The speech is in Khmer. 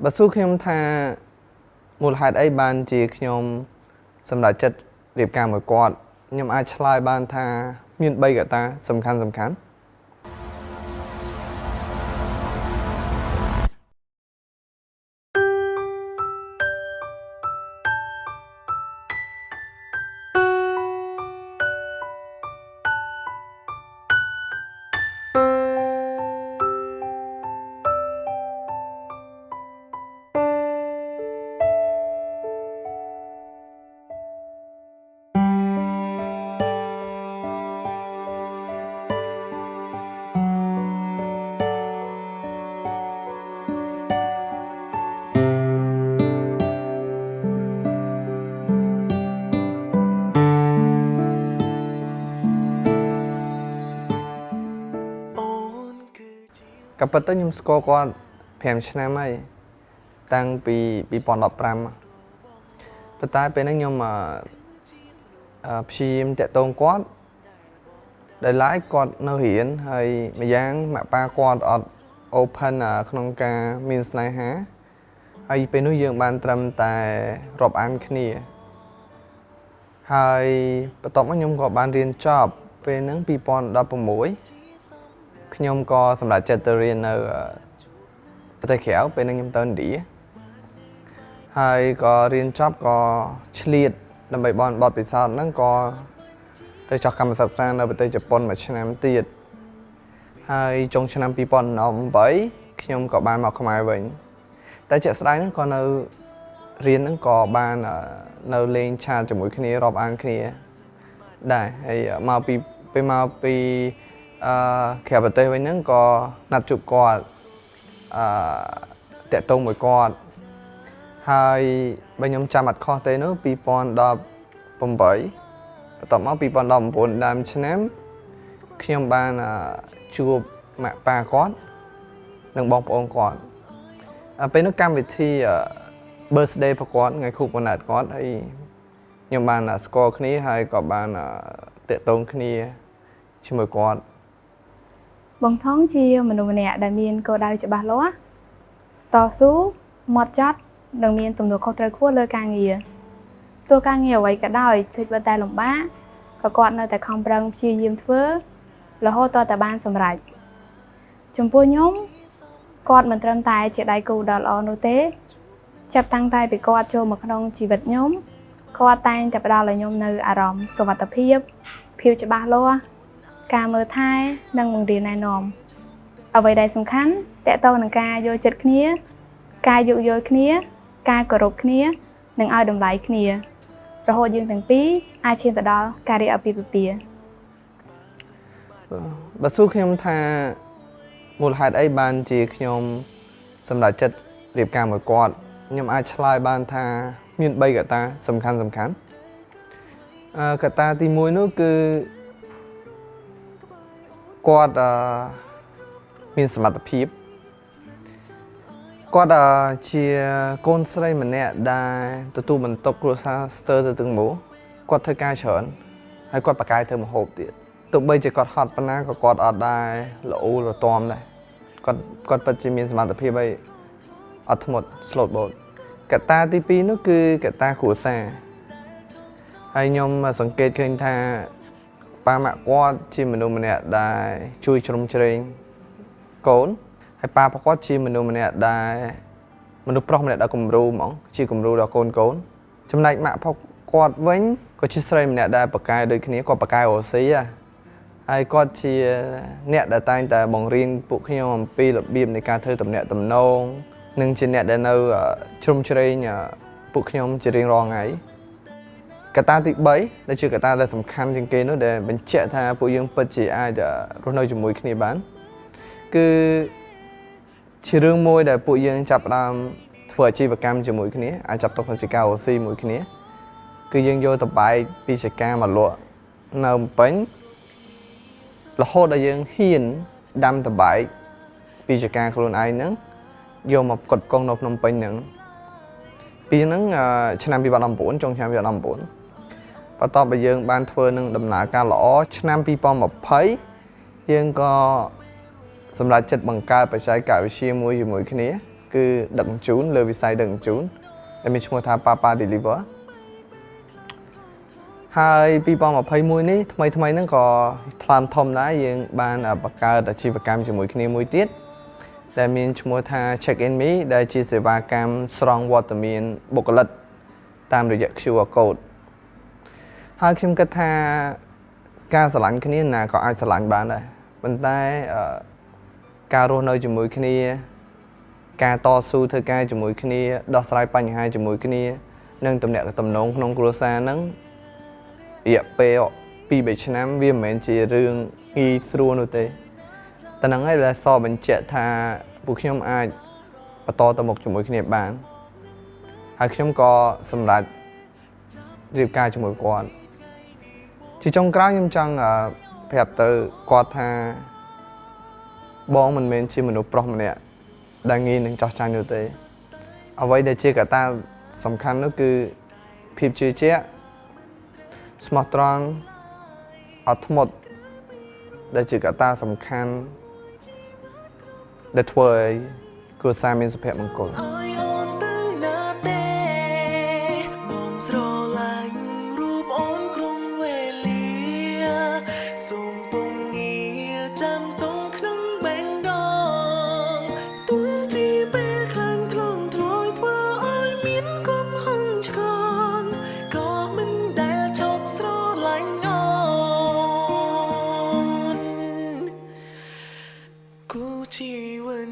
បើសួរខ្ញុំថាមូលហេតុអីបានជាខ្ញុំសម្រេចចិត្តរៀបការមួយគាត់ខ្ញុំអាចឆ្លើយបានថាមាន3កត្តាសំខាន់ ក៏ប៉ុន្តែខ្ញុំស្គាល់គាត់5ឆ្នាំហើយតាំងពី2015ប៉ុន្តែពេលហ្នឹងខ្ញុំព្យាយាមតាក់ទងគាត់ដោយឡែកគាត់នៅរៀនហើយម្យ៉ាងម៉ាក់ប៉ាគាត់អត់ open ក្នុងការមានស្នេហាហើយពេលនោះយើងបានត្រឹមតែរាប់អានគ្នាហើយបន្ទាប់មកខ្ញុំក៏បានរៀនចប់ពេលហ្នឹង2016ខ្ញុំក៏សម្រេចចិត្តទៅរៀននៅប្រទេសក្រៅពេលហ្នឹងខ្ញុំទៅឥណ្ឌាហើយក៏រៀនចប់ក៏ឆ្លៀតដើម្បីបនបទពិសោធន៍ហ្នឹងក៏ទៅចុះកម្មសិក្សានៅប្រទេសជប៉ុនមួយឆ្នាំទៀតហើយចុងឆ្នាំ2018ខ្ញុំក៏បានមកខ្មែរវិញតែជាក់ស្ដែងហ្នឹងក៏នៅរៀនហ្នឹងក៏បាននៅលេងឆាតជាមួយគ្នារាប់អានគ្នាដែរហើយមកពីក្រៅប្រទេសវិញហ្នឹងក៏ណាត់ជួបគាត់តាក់ទងមួយគាត់ហើយបើខ្ញុំចាំអត់ខុសទេនោះ2018បន្ទាប់មក2019ដើមឆ្នាំខ្ញុំបានជួបម៉ាក់ប៉ាគាត់និងបងប្អូនគាត់ពេលនោះកម្មវិធី birthday របស់គាត់ថ្ងៃខួបកំណើតគាត់ហើយខ្ញុំបានស្គាល់គ្នាហើយក៏បានតាក់ទងគ្នាជាមួយគាត់បងថងជាមនុស្សម្នាក់ដែលមានគោលដៅច្បាស់លាស់តស៊ូម៉ត់ចត់និងមានទំនួលខុសត្រូវខ្ពស់លើការងារទោះការងារអ្វីក៏ដោយជិតបើតែលំបាកក៏គាត់នៅតែខំប្រឹងព្យាយាមធ្វើរហូតតតែបានសម្រេចចំពោះខ្ញុំគាត់មិនត្រឹមតែជាដៃគូដ៏ល្អនោះទេចាប់តាំងតែពីគាត់ចូលមកក្នុងជីវិតខ្ញុំគាត់តែងតែផ្ដល់ឲ្យខ្ញុំនៅអារម្មណ៍សុវត្ថិភាពភាពច្បាស់លាស់ការមើលថែនិងបង្រៀនណែនាំអ្វីដែលសំខាន់តកតងនឹងការយល់ចិត្តគ្នាការយោគយល់គ្នាការគោរពគ្នានិងឲ្យតម្លៃគ្នារហូតយើងទាំងពីរអាចឈានទៅដល់ការរៀបអាពាហ៍ពិពាហ៍បើសួរខ្ញុំថាមូលហេតុអីបានជាខ្ញុំសម្រេចចិត្តរៀបការមួយគាត់ខ្ញុំអាចឆ្លើយបានថាមាន3កត្តាសំខាន់កត្តាទី1នោះគឺគាត់មានសមត្ថភាពគាត់ជាកូនស្រីម្នាក់ដែលទទួលបន្ទុកគ្រួសារស្ទើរទៅទាំងមូលគាត់ធ្វើការច្រើនហើយគាត់បកកាយធ្វើម្ហូបទៀតទោះបីជាគាត់ហត់ប៉ុណ្ណាក៏គាត់អត់ដែរល្អរទាំដែរគាត់ពិតជាមានសមត្ថភាពហើយអត់ធ្មត់ slot boat កត្តាទី2នោះគឺកត្តាគ្រួសារហើយខ្ញុំសង្កេតឃើញថាប៉ាម៉ាក់គាត់ជាមនុស្សម្នាក់ដែលជួយជ្រោមជ្រែងកូនហើយប៉ារបស់គាត់ជាមនុស្សម្នាក់ដែលមនុស្សប្រុសម្នាក់ដែលគំរូហ្មងជាគំរូដល់កូនចំណែកម៉ាក់របស់គាត់វិញក៏ជាស្រីម្នាក់ដែលបកកាយដូចគ្នាគាត់បកកាយអូស៊ីហើយគាត់ជាអ្នកដែលតែងតែបង្រៀនពួកខ្ញុំអំពីរបៀបនៃការធ្វើទំនាក់ទំនងនិងជាអ្នកដែលនៅជ្រោមជ្រែងពួកខ្ញុំជារៀងរាល់ថ្ងៃកត្តាទី3ដែលជាកត្តាដែលសំខាន់ជាងគេនោះដែលបញ្ជាក់ថាពួកយើងពិតជាអាចរស់នៅជាមួយគ្នាបានគឺជារឿងមួយដែលពួកយើងចាប់ផ្ដើមធ្វើអាជីវកម្មជាមួយគ្នាអាចចាប់ទុកថាជាការអូស៊ីមួយគ្នាគឺយើងយកតបែកពីចកាមកលក់នៅភ្នំពេញរហូតដល់យើងហ៊ានដាំតបែកពីចកាខ្លួនឯងហ្នឹងយកមកផ្គត់ផ្គង់នៅភ្នំពេញហ្នឹងពីហ្នឹងឆ្នាំ2019ចុងឆ្នាំ2019បន្ទាប់ពីយើងបានធ្វើនឹងដំណើរការល្អឆ្នាំ2020យើងក៏សម្រាប់ចិត្តបង្កើតបច្ចេកវិទ្យាមួយជាមួយគ្នា គឺដឹកជញ្ជូនលើវិស័យដឹកជញ្ជូនដែលមានឈ្មោះថា Papa Deliver ហើយ2021នេះថ្មីហ្នឹងក៏ថ្លើមធំដែរយើងបានបង្កើតអាជីវកម្មជាមួយគ្នាមួយទៀតដែលមានឈ្មោះថា Check in Me ដែលជាសេវាកម្មស្រង់វត្តមានបុគ្គលិកតាមរយៈ QR code ហើយខ្ញុំគិតថាការស្រឡាញ់គ្នាណាក៏អាចស្រឡាញ់បានដែរប៉ុន្តែការរស់នៅជាមួយគ្នាការតស៊ូធ្វើការជាមួយគ្នាដោះស្រាយបញ្ហាជាមួយគ្នានិងទំនាក់ទំនងក្នុងគ្រួសារហ្នឹងរយៈពេល2-3ឆ្នាំវាមិនមែនជារឿងងាយស្រួលនោះទេតែហ្នឹងហើយដែលសបញ្ជាក់ថាពួកខ្ញុំអាចបន្តទៅមុខជាមួយគ្នាបានហើយខ្ញុំក៏សម្រេចរៀបការជាមួយគាត់ជាចុងក្រោយខ្ញុំចង់ប្រាប់ទៅគាត់ថាបងមិនមែនជាមនុស្សប្រុសម្នាក់ដែលងាយនឹងចោះចាញ់នោះទេអ្វីដែលជាកត្តាសំខាន់នោះគឺភាពជឿជាក់ស្មោះត្រង់អត់ធ្មត់ដែលជាកត្តាសំខាន់ដែលធ្វើឲ្យគ្រួសារមានសុភមង្គលជីវិត